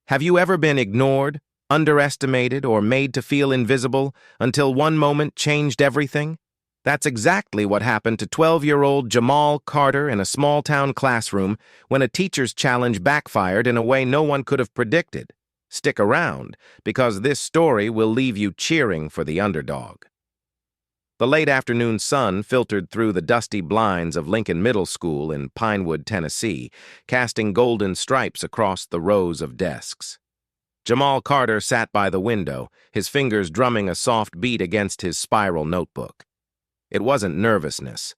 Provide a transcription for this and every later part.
Have you ever been ignored, underestimated, or made to feel invisible until one moment changed everything? That's exactly what happened to 12-year-old Jamal Carter in a small-town classroom when a teacher's challenge backfired in a way no one could have predicted. Stick around, because this story will leave you cheering for the underdog. The late afternoon sun filtered through the dusty blinds of Lincoln Middle School in Pinewood, Tennessee, casting golden stripes across the rows of desks. Jamal Carter sat by the window, his fingers drumming a soft beat against his spiral notebook. It wasn't nervousness,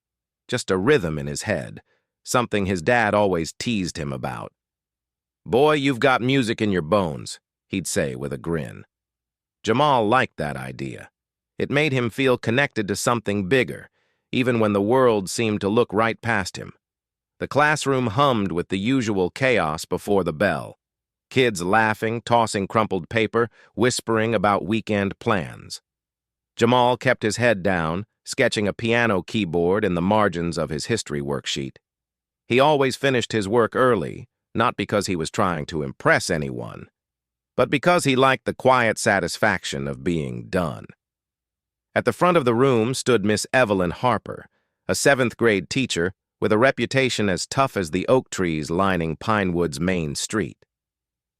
just a rhythm in his head, something his dad always teased him about. "Boy, you've got music in your bones," he'd say with a grin. Jamal liked that idea. It made him feel connected to something bigger, even when the world seemed to look right past him. The classroom hummed with the usual chaos before the bell. Kids laughing, tossing crumpled paper, whispering about weekend plans. Jamal kept his head down, sketching a piano keyboard in the margins of his history worksheet. He always finished his work early, not because he was trying to impress anyone, but because he liked the quiet satisfaction of being done. At the front of the room stood Miss Evelyn Harper, a seventh-grade teacher with a reputation as tough as the oak trees lining Pinewood's main street.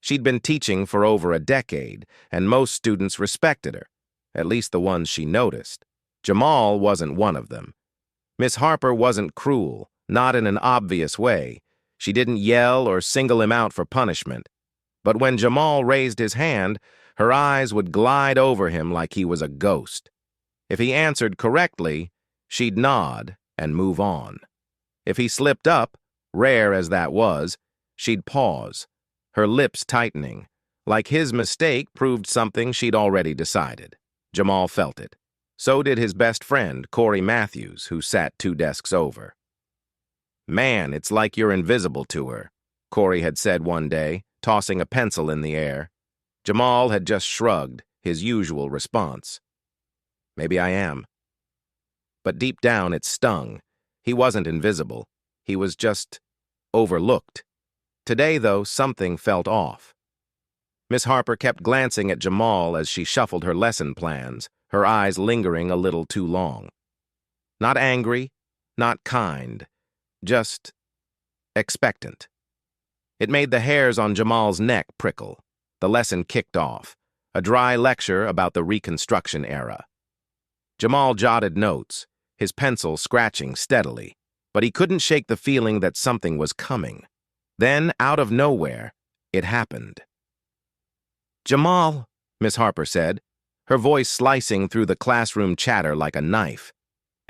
She'd been teaching for over a decade, and most students respected her, at least the ones she noticed. Jamal wasn't one of them. Miss Harper wasn't cruel, not in an obvious way. She didn't yell or single him out for punishment. But when Jamal raised his hand, her eyes would glide over him like he was a ghost. If he answered correctly, she'd nod and move on. If he slipped up, rare as that was, she'd pause, her lips tightening, like his mistake proved something she'd already decided. Jamal felt it. So did his best friend, Corey Matthews, who sat 2 desks over. "Man, it's like you're invisible to her," Corey had said one day, tossing a pencil in the air. Jamal had just shrugged, his usual response. "Maybe I am." But deep down it stung. He wasn't invisible. He was just overlooked. Today, though, something felt off. Miss Harper kept glancing at Jamal as she shuffled her lesson plans, her eyes lingering a little too long. Not angry, not kind, just expectant. It made the hairs on Jamal's neck prickle. The lesson kicked off, a dry lecture about the Reconstruction era. Jamal jotted notes, his pencil scratching steadily, but he couldn't shake the feeling that something was coming. Then, out of nowhere, it happened. "Jamal," Miss Harper said, her voice slicing through the classroom chatter like a knife.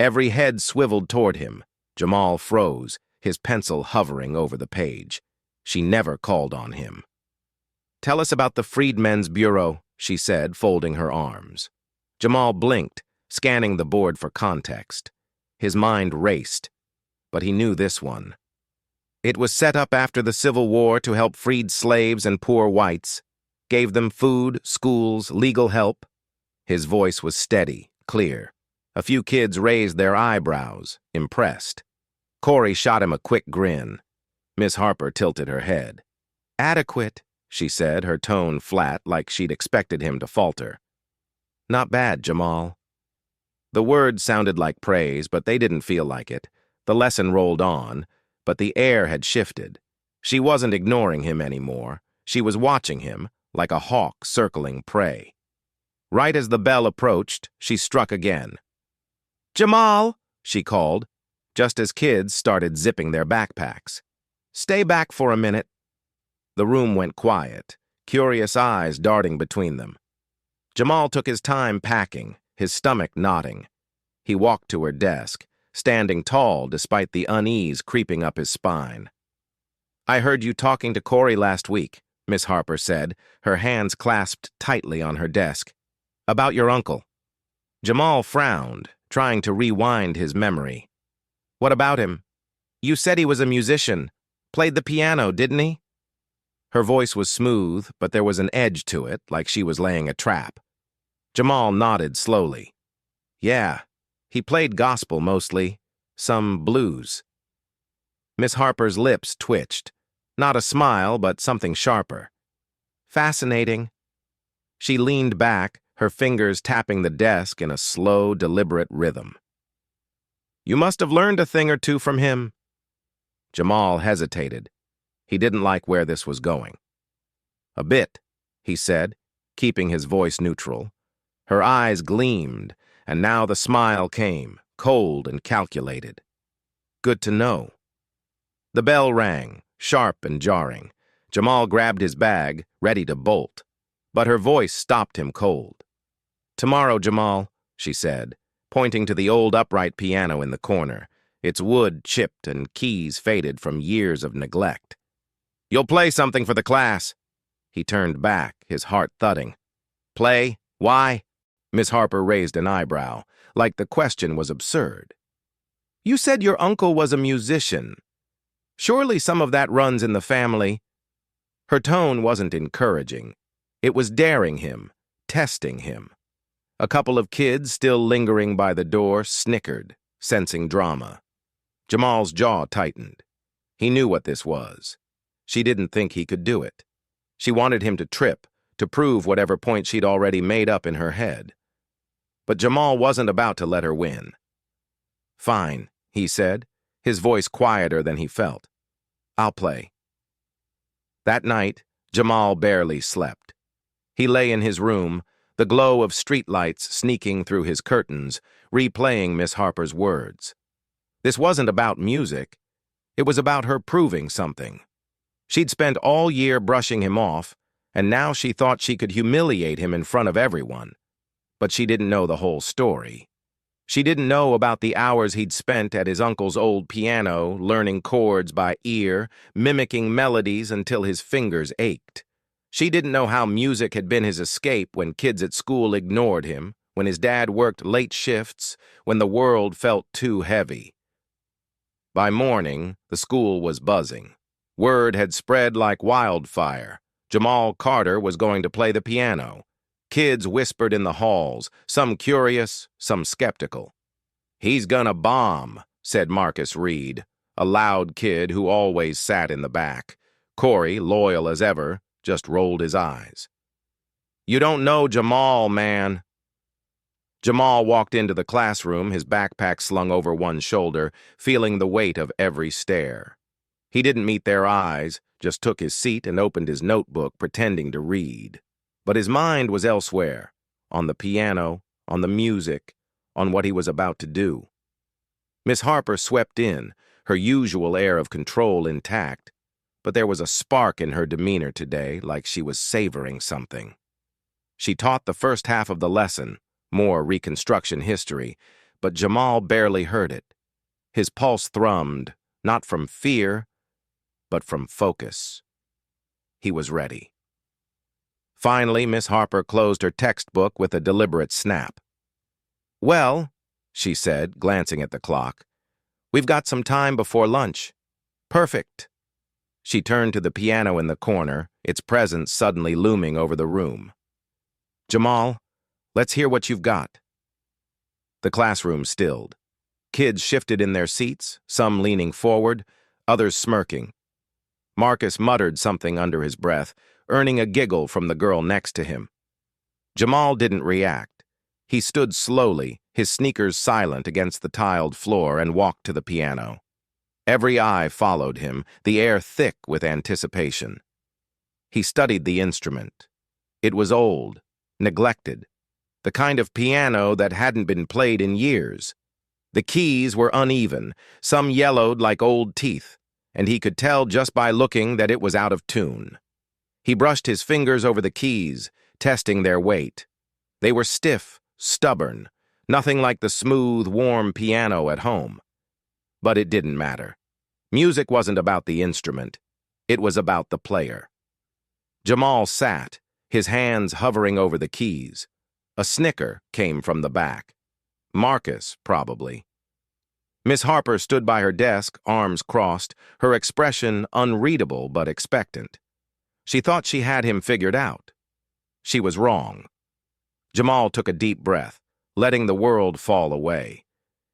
Every head swiveled toward him. Jamal froze, his pencil hovering over the page. She never called on him. "Tell us about the Freedmen's Bureau," she said, folding her arms. Jamal blinked, scanning the board for context. His mind raced, but he knew this one. It was set up after the Civil War to help freed slaves and poor whites, gave them food, schools, legal help. His voice was steady, clear. A few kids raised their eyebrows, impressed. Corey shot him a quick grin. Miss Harper tilted her head. "Adequate," she said, her tone flat like she'd expected him to falter. "Not bad, Jamal." The words sounded like praise, but they didn't feel like it. The lesson rolled on, but the air had shifted. She wasn't ignoring him anymore. She was watching him, like a hawk circling prey. Right as the bell approached, she struck again. "Jamal," she called, just as kids started zipping their backpacks. "Stay back for a minute." The room went quiet, curious eyes darting between them. Jamal took his time packing, his stomach knotting. He walked to her desk, standing tall despite the unease creeping up his spine. "I heard you talking to Corey last week," Miss Harper said, her hands clasped tightly on her desk. "About your uncle." Jamal frowned, trying to rewind his memory. "What about him? You said he was a musician. Played the piano, didn't he?" Her voice was smooth, but there was an edge to it, like she was laying a trap. Jamal nodded slowly. "Yeah, he played gospel mostly, some blues." Miss Harper's lips twitched. Not a smile, but something sharper. Fascinating. She leaned back, her fingers tapping the desk in a slow, deliberate rhythm. You must have learned a thing or two from him. Jamal hesitated. He didn't like where this was going. A bit, he said, keeping his voice neutral. Her eyes gleamed, and now the smile came, cold and calculated. Good to know. The bell rang, sharp and jarring. Jamal grabbed his bag, ready to bolt. But her voice stopped him cold. Tomorrow, Jamal, she said, pointing to the old upright piano in the corner, its wood chipped and keys faded from years of neglect. You'll play something for the class. He turned back, his heart thudding. Play? Why? Miss Harper raised an eyebrow, like the question was absurd. You said your uncle was a musician. Surely some of that runs in the family. Her tone wasn't encouraging. It was daring him, testing him. A couple of kids, still lingering by the door, snickered, sensing drama. Jamal's jaw tightened. He knew what this was. She didn't think he could do it. She wanted him to trip, to prove whatever point she'd already made up in her head. But Jamal wasn't about to let her win. Fine, he said, his voice quieter than he felt. I'll play. That night, Jamal barely slept. He lay in his room, the glow of streetlights sneaking through his curtains, replaying Miss Harper's words. This wasn't about music. It was about her proving something. She'd spent all year brushing him off, and now she thought she could humiliate him in front of everyone. But she didn't know the whole story. She didn't know about the hours he'd spent at his uncle's old piano, learning chords by ear, mimicking melodies until his fingers ached. She didn't know how music had been his escape when kids at school ignored him, when his dad worked late shifts, when the world felt too heavy. By morning, the school was buzzing. Word had spread like wildfire. Jamal Carter was going to play the piano. Kids whispered in the halls, some curious, some skeptical. He's gonna bomb, said Marcus Reed, a loud kid who always sat in the back. Corey, loyal as ever, just rolled his eyes. You don't know Jamal, man. Jamal walked into the classroom, his backpack slung over one shoulder, feeling the weight of every stare. He didn't meet their eyes, just took his seat and opened his notebook, pretending to read. But his mind was elsewhere, on the piano, on the music, on what he was about to do. Miss Harper swept in, her usual air of control intact, but there was a spark in her demeanor today, like she was savoring something. She taught the first half of the lesson, more Reconstruction history, but Jamal barely heard it. His pulse thrummed, not from fear, but from focus. He was ready. Finally, Miss Harper closed her textbook with a deliberate snap. Well, she said, glancing at the clock, we've got some time before lunch. Perfect. She turned to the piano in the corner, its presence suddenly looming over the room. Jamal, let's hear what you've got. The classroom stilled. Kids shifted in their seats, some leaning forward, others smirking. Marcus muttered something under his breath, earning a giggle from the girl next to him. Jamal didn't react. He stood slowly, his sneakers silent against the tiled floor, and walked to the piano. Every eye followed him, the air thick with anticipation. He studied the instrument. It was old, neglected, the kind of piano that hadn't been played in years. The keys were uneven, some yellowed like old teeth, and he could tell just by looking that it was out of tune. He brushed his fingers over the keys, testing their weight. They were stiff, stubborn, nothing like the smooth, warm piano at home. But it didn't matter. Music wasn't about the instrument. It was about the player. Jamal sat, his hands hovering over the keys. A snicker came from the back. Marcus, probably. Miss Harper stood by her desk, arms crossed, her expression unreadable but expectant. She thought she had him figured out. She was wrong. Jamal took a deep breath, letting the world fall away.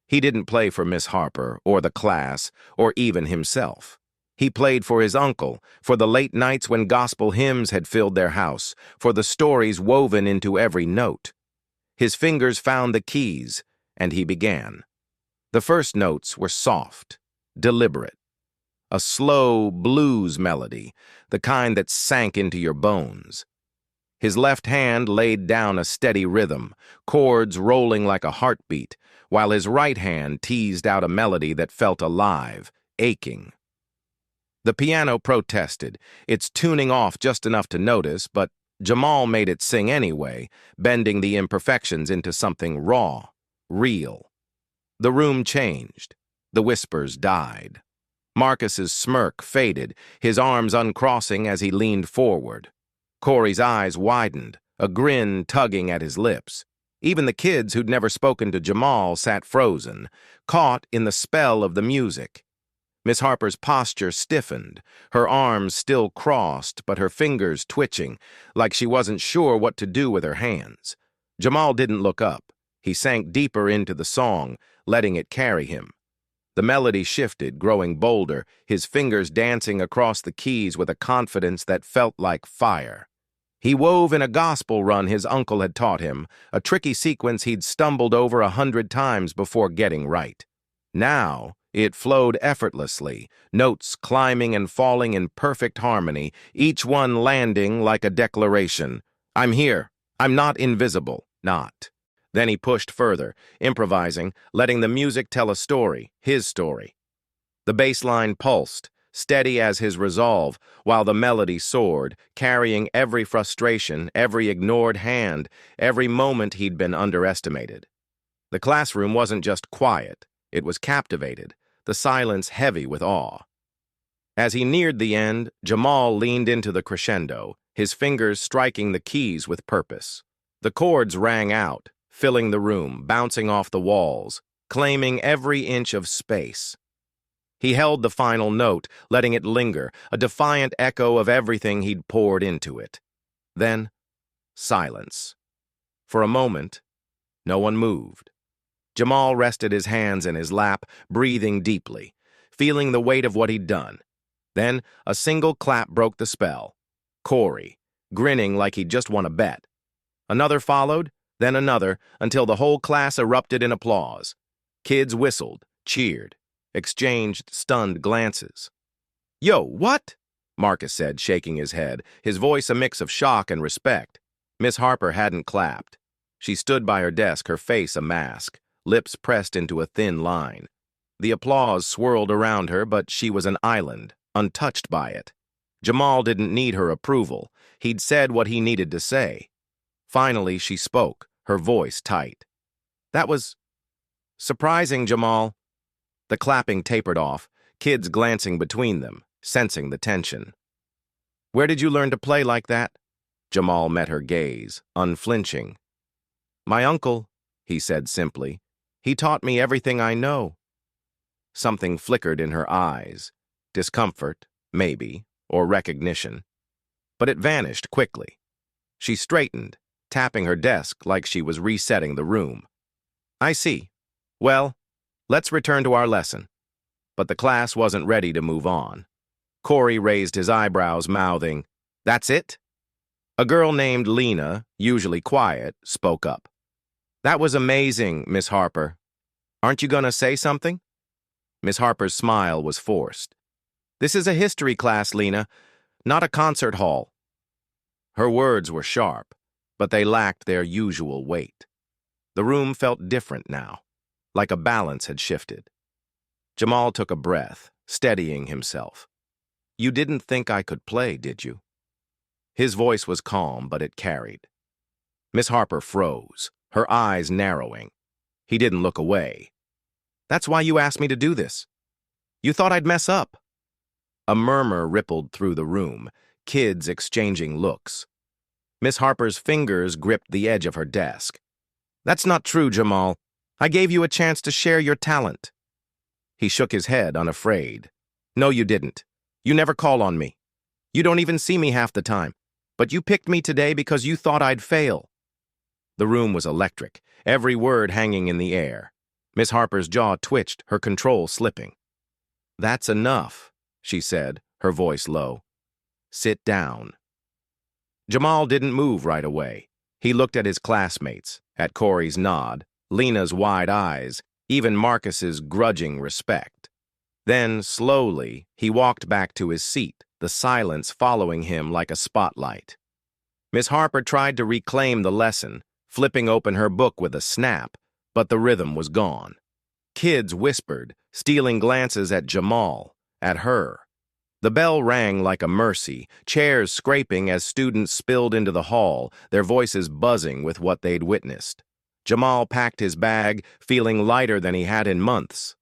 He didn't play for Miss Harper, or the class, or even himself. He played for his uncle, for the late nights when gospel hymns had filled their house, for the stories woven into every note. His fingers found the keys, and he began. The first notes were soft, deliberate. A slow blues melody, the kind that sank into your bones. His left hand laid down a steady rhythm, chords rolling like a heartbeat, while his right hand teased out a melody that felt alive, aching. The piano protested, its tuning off just enough to notice, but Jamal made it sing anyway, bending the imperfections into something raw, real. The room changed. The whispers died. Marcus's smirk faded, his arms uncrossing as he leaned forward. Corey's eyes widened, a grin tugging at his lips. Even the kids who'd never spoken to Jamal sat frozen, caught in the spell of the music. Miss Harper's posture stiffened, her arms still crossed, but her fingers twitching, like she wasn't sure what to do with her hands. Jamal didn't look up. He sank deeper into the song, letting it carry him. The melody shifted, growing bolder, his fingers dancing across the keys with a confidence that felt like fire. He wove in a gospel run his uncle had taught him, a tricky sequence he'd stumbled over 100 times before getting right. Now, it flowed effortlessly, notes climbing and falling in perfect harmony, each one landing like a declaration. I'm here. I'm not invisible. Not. Then he pushed further, improvising, letting the music tell a story, his story. The bass line pulsed, steady as his resolve, while the melody soared, carrying every frustration, every ignored hand, every moment he'd been underestimated. The classroom wasn't just quiet, it was captivated, the silence heavy with awe. As he neared the end, Jamal leaned into the crescendo, his fingers striking the keys with purpose. The chords rang out, filling the room, bouncing off the walls, claiming every inch of space. He held the final note, letting it linger, a defiant echo of everything he'd poured into it. Then, silence. For a moment, no one moved. Jamal rested his hands in his lap, breathing deeply, feeling the weight of what he'd done. Then, a single clap broke the spell. Corey, grinning like he'd just won a bet. Another followed, then another, until the whole class erupted in applause. Kids whistled, cheered, exchanged stunned glances. "Yo, what?" Marcus said, shaking his head, his voice a mix of shock and respect. Miss Harper hadn't clapped. She stood by her desk, her face a mask, lips pressed into a thin line. The applause swirled around her, but she was an island, untouched by it. Jamal didn't need her approval. He'd said what he needed to say. Finally, she spoke, her voice tight. "That was surprising, Jamal." The clapping tapered off, kids glancing between them, sensing the tension. "Where did you learn to play like that?" Jamal met her gaze, unflinching. "My uncle," he said simply. "He taught me everything I know." Something flickered in her eyes. Discomfort, maybe, or recognition. But it vanished quickly. She straightened, tapping her desk like she was resetting the room. "I see. Well, let's return to our lesson." But the class wasn't ready to move on. Corey raised his eyebrows, mouthing, "That's it?" A girl named Lena, usually quiet, spoke up. "That was amazing, Miss Harper. Aren't you gonna say something?" Miss Harper's smile was forced. "This is a history class, Lena, not a concert hall." Her words were sharp, but they lacked their usual weight. The room felt different now, like a balance had shifted. Jamal took a breath, steadying himself. "You didn't think I could play, did you?" His voice was calm, but it carried. Miss Harper froze, her eyes narrowing. He didn't look away. "That's why you asked me to do this. You thought I'd mess up." A murmur rippled through the room, kids exchanging looks. Miss Harper's fingers gripped the edge of her desk. "That's not true, Jamal. I gave you a chance to share your talent." He shook his head, unafraid. "No, you didn't. You never call on me. You don't even see me half the time. But you picked me today because you thought I'd fail." The room was electric, every word hanging in the air. Miss Harper's jaw twitched, her control slipping. "That's enough," she said, her voice low. Sit down. Jamal didn't move right away. He looked at his classmates, at Corey's nod, Lena's wide eyes, even Marcus's grudging respect. Then, slowly, he walked back to his seat, the silence following him like a spotlight. Miss Harper tried to reclaim the lesson, flipping open her book with a snap, but the rhythm was gone. Kids whispered, stealing glances at Jamal, at her. The bell rang like a mercy, chairs scraping as students spilled into the hall, their voices buzzing with what they'd witnessed. Jamal packed his bag, feeling lighter than he had in months.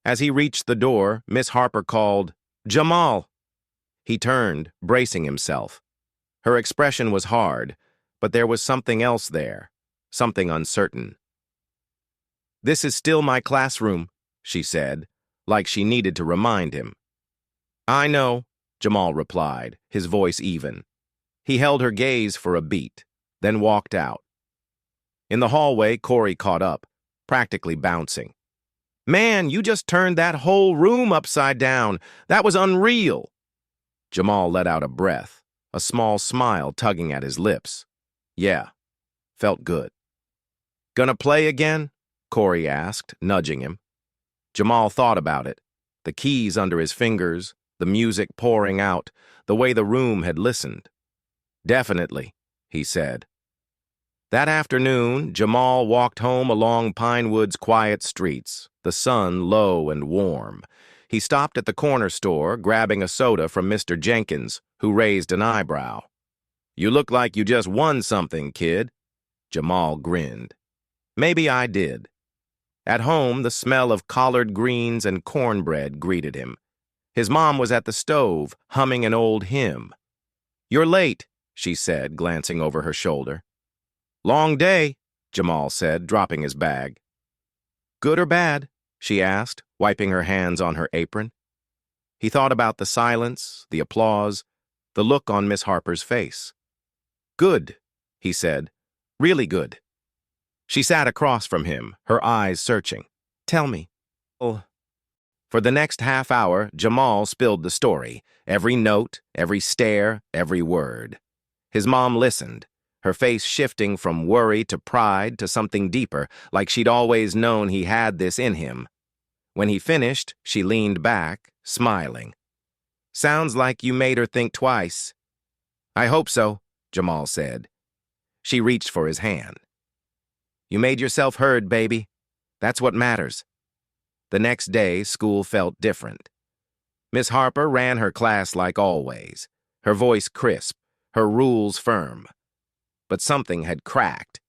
As he reached the door, Miss Harper called, "Jamal!" He turned, bracing himself. Her expression was hard, but there was something else there, something uncertain. "This is still my classroom," she said, like she needed to remind him. "I know," Jamal replied, his voice even. He held her gaze for a beat, then walked out. In the hallway, Corey caught up, practically bouncing. "Man, you just turned that whole room upside down. That was unreal." Jamal let out a breath, a small smile tugging at his lips. "Yeah, felt good." "Gonna play again?" Corey asked, nudging him. Jamal thought about it, the keys under his fingers, the music pouring out, the way the room had listened. "Definitely," he said. That afternoon, Jamal walked home along Pinewood's quiet streets, the sun low and warm. He stopped at the corner store, grabbing a soda from Mr. Jenkins, who raised an eyebrow. "You look like you just won something, kid." Jamal grinned. "Maybe I did." At home, the smell of collard greens and cornbread greeted him. His mom was at the stove, humming an old hymn. "You're late," she said, glancing over her shoulder. "Long day," Jamal said, dropping his bag. "Good or bad?" she asked, wiping her hands on her apron. He thought about the silence, the applause, the look on Miss Harper's face. "Good," he said. "Really good." She sat across from him, her eyes searching. "Tell me." For the next half hour, Jamal spilled the story, every note, every stare, every word. His mom listened, her face shifting from worry to pride to something deeper, like she'd always known he had this in him. When he finished, she leaned back, smiling. "Sounds like you made her think twice." "I hope so," Jamal said. She reached for his hand. "You made yourself heard, baby. That's what matters." The next day, school felt different. Miss Harper ran her class like always, her voice crisp, her rules firm. But something had cracked.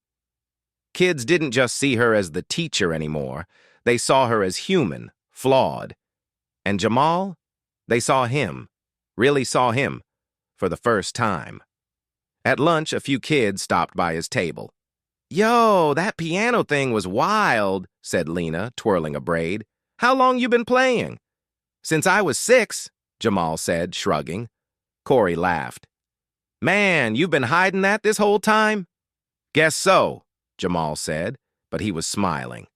Kids didn't just see her as the teacher anymore. They saw her as human, flawed. And Jamal? They saw him, really saw him, for the first time. At lunch, a few kids stopped by his table. "Yo, that piano thing was wild," said Lena, twirling a braid. "How long you been playing?" "Since I was 6, Jamal said, shrugging. Corey laughed. "Man, you've been hiding that this whole time?" "Guess so," Jamal said, but he was smiling.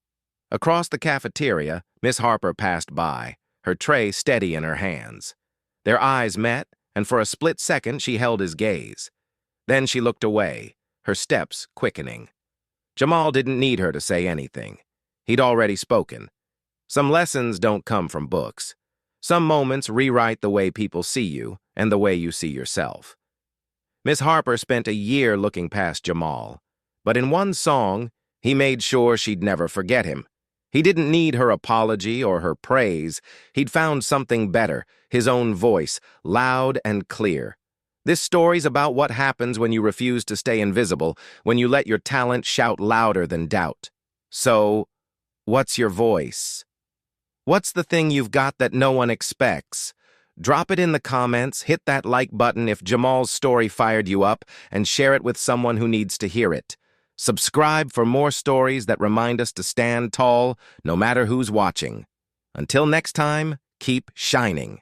Across the cafeteria, Miss Harper passed by, her tray steady in her hands. Their eyes met, and for a split second she held his gaze. Then she looked away, her steps quickening. Jamal didn't need her to say anything. He'd already spoken. Some lessons don't come from books. Some moments rewrite the way people see you and the way you see yourself. Miss Harper spent a year looking past Jamal, but in one song, he made sure she'd never forget him. He didn't need her apology or her praise. He'd found something better, his own voice, loud and clear. This story's about what happens when you refuse to stay invisible, when you let your talent shout louder than doubt. So, what's your voice? What's the thing you've got that no one expects? Drop it in the comments, hit that like button if Jamal's story fired you up, and share it with someone who needs to hear it. Subscribe for more stories that remind us to stand tall, no matter who's watching. Until next time, keep shining.